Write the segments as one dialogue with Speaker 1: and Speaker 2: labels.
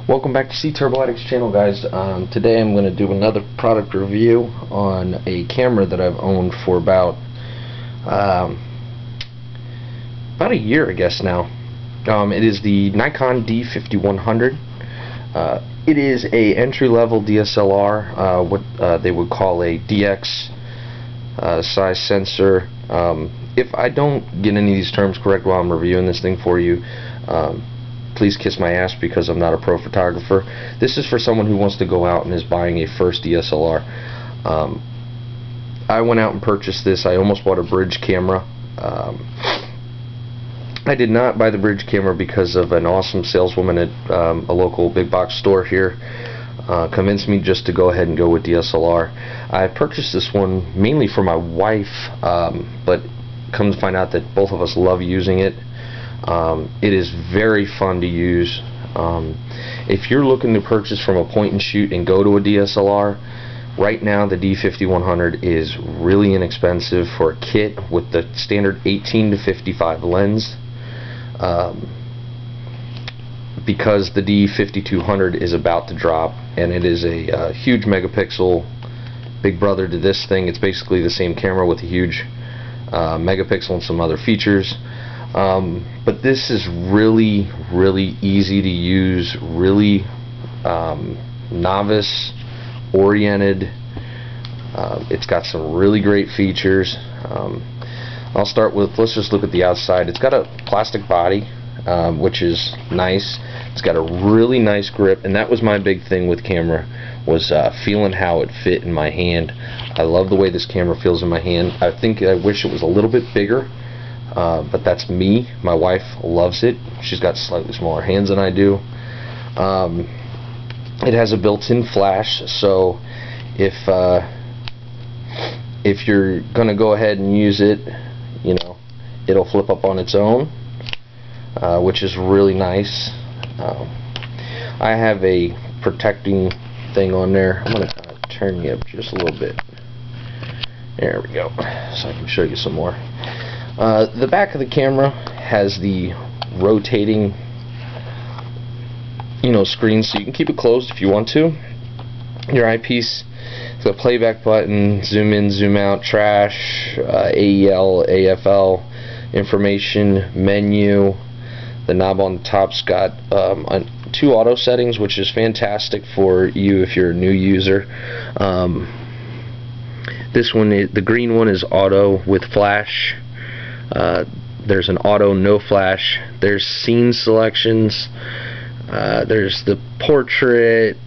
Speaker 1: Welcome back to C-Turbo Addicts channel, guys. Today I'm going to do another product review on a camera that I've owned for about a year, I guess now. It is the Nikon D5100. It is a entry-level DSLR, what they would call a DX size sensor. If I don't get any of these terms correct while I'm reviewing this thing for you, please kiss my ass because I'm not a pro photographer. This is for someone who wants to go out and is buying a first DSLR. I went out and purchased this. I almost bought a bridge camera. I did not buy the bridge camera because of an awesome saleswoman at a local big box store here convinced me just to go ahead and go with DSLR. I purchased this one mainly for my wife, but come to find out that both of us love using it. It is very fun to use. If you're looking to purchase from a point and shoot and go to a DSLR, right now the D5100 is really inexpensive for a kit with the standard 18 to 55 lens, because the D5200 is about to drop, and it is a huge megapixel big brother to this thing. It's basically the same camera with a huge megapixel and some other features. But this is really easy to use, really novice oriented. It's got some really great features. I'll start with, let's just look at the outside. It's got a plastic body, which is nice. It's got a really nice grip, and that was my big thing with camera, was feeling how it fit in my hand. I love the way this camera feels in my hand. I wish it was a little bit bigger. But that's me. My wife loves it. She's got slightly smaller hands than I do. It has a built-in flash, so if you're gonna go ahead and use it, you know, it'll flip up on its own, which is really nice. I have a protecting thing on there. I'm gonna turn you up just a little bit. There we go, so I can show you some more. The back of the camera has the rotating, screen, so you can keep it closed if you want to. Your eyepiece, the playback button, zoom in, zoom out, trash, AEL, AFL, information, menu. The knob on the top's got 2 auto settings, which is fantastic for you if you're a new user. This one, the green one, is auto with flash. There's an auto no flash. There's scene selections. There's the portrait,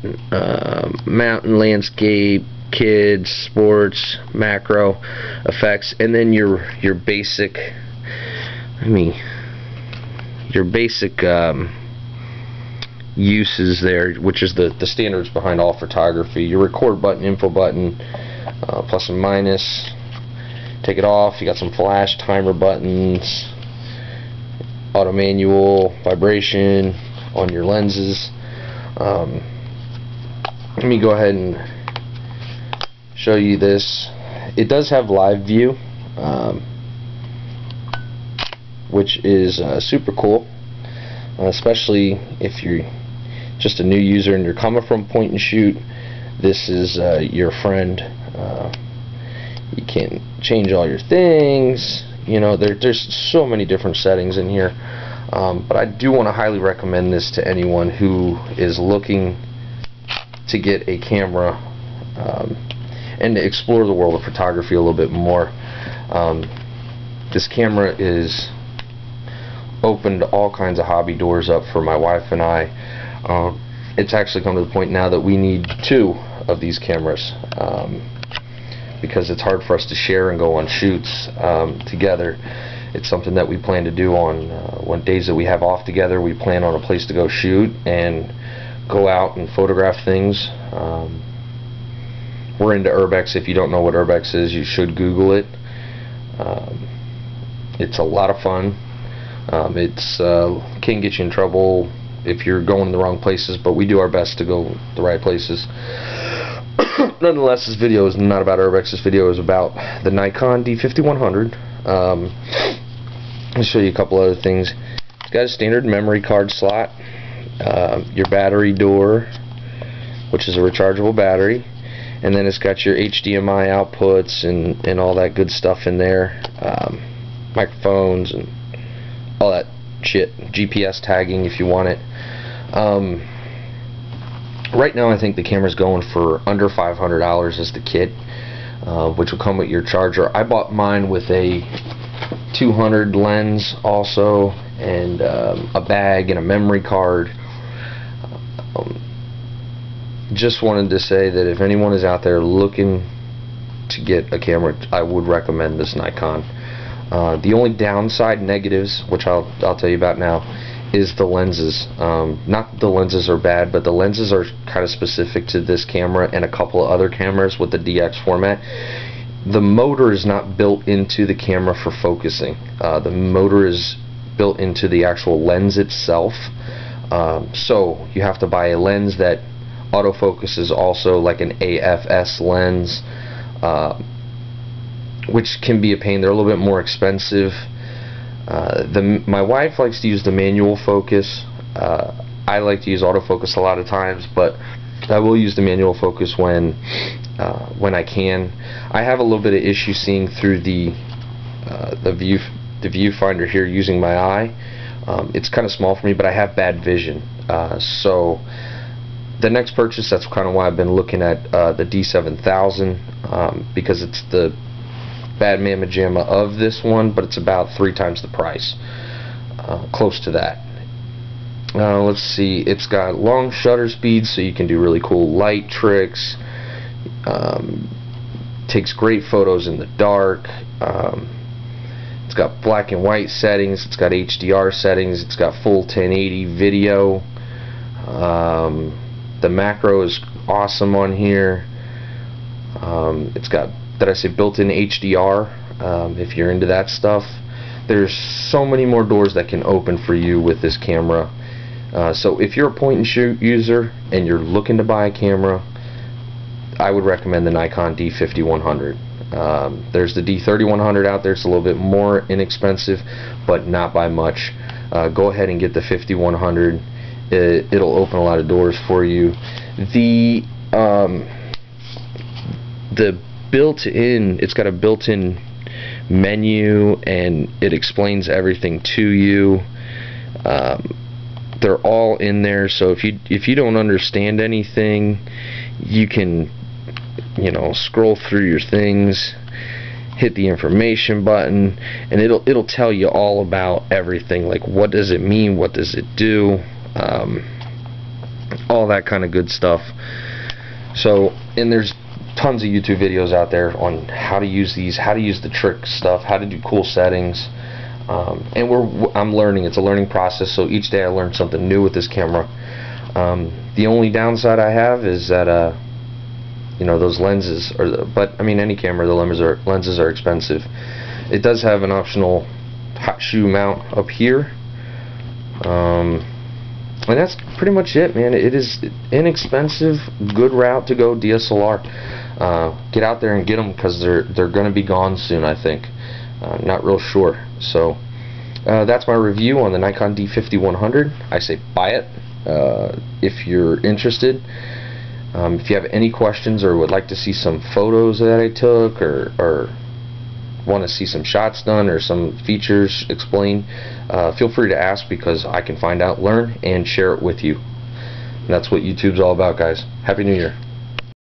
Speaker 1: mountain, landscape, kids, sports, macro, effects, and then your basic. Your basic uses there, which is the standards behind all photography. Your record button, info button, plus and minus. Take it off, you got some flash, timer buttons, auto manual, vibration on your lenses. Let me go ahead and show you this. It does have live view, which is super cool, especially if you're just a new user and you're coming from point and shoot. This is your friend. You can change all your things. There's so many different settings in here, but I do want to highly recommend this to anyone who is looking to get a camera and to explore the world of photography a little bit more. This camera is opened all kinds of hobby doors up for my wife and I. It's actually come to the point now that we need 2 of these cameras, because it's hard for us to share and go on shoots together. It's something that we plan to do on days that we have off together. We plan on a place to go shoot and go out and photograph things. We're into urbex. If you don't know what urbex is, you should Google it. It's a lot of fun. It's can get you in trouble if you're going the wrong places, but we do our best to go the right places. Nonetheless, this video is not about urbex. This video is about the Nikon D5100. I'll show you a couple other things. It's got a standard memory card slot. your battery door, which is a rechargeable battery, and then it's got your HDMI outputs and all that good stuff in there, microphones and all that shit, GPS tagging if you want it. Right now I think the camera's going for under $500 as the kit, which will come with your charger. I bought mine with a 200 lens also, and a bag and a memory card. Just wanted to say that if anyone is out there looking to get a camera, I would recommend this Nikon. The only downside, negatives, which I'll tell you about now, is the lenses. Not that the lenses are bad, but the lenses are kind of specific to this camera and a couple of other cameras with the DX format. The motor is not built into the camera for focusing. The motor is built into the actual lens itself. So you have to buy a lens that autofocus also, like an AFS lens, which can be a pain. They're a little bit more expensive. My wife likes to use the manual focus. I like to use autofocus a lot of times, but I will use the manual focus when I can. I have a little bit of issue seeing through the viewfinder here using my eye. It's kind of small for me, but I have bad vision. So the next purchase, that's kind of why I've been looking at the D7000, because it's the bad mamma jamma of this one, but it's about 3 times the price, close to that. Let's see, it's got long shutter speeds, so you can do really cool light tricks. Takes great photos in the dark. It's got black and white settings, it's got HDR settings, it's got full 1080 video. The macro is awesome on here. It's got, did I say, built-in HDR, if you're into that stuff. There's so many more doors that can open for you with this camera. So if you're a point-and-shoot user and you're looking to buy a camera, I would recommend the Nikon D5100. There's the D3100 out there. It's a little bit more inexpensive, but not by much. Go ahead and get the 5100. It'll open a lot of doors for you. The built-in, it's got a built-in menu, and it explains everything to you. They're all in there, so if you don't understand anything, you can, you know, scroll through your things, hit the information button, and it'll tell you all about everything, like what does it mean, what does it do, all that kind of good stuff. So, and there's tons of YouTube videos out there on how to use these, how to use the trick stuff, how to do cool settings. And I'm learning. It's a learning process, so each day I learn something new with this camera. The only downside I have is that you know, those lenses are, but I mean, any camera, the lenses are expensive. It does have an optional hot shoe mount up here, and that's pretty much it, man. It is inexpensive, good route to go, DSLR. Get out there and get them, because they're going to be gone soon, I think. Not real sure. So that's my review on the Nikon D5100. I say buy it if you're interested. If you have any questions or would like to see some photos that I took, or want to see some shots done or some features explained, feel free to ask, because I can find out, learn, and share it with you. And that's what YouTube's all about, guys. Happy New Year.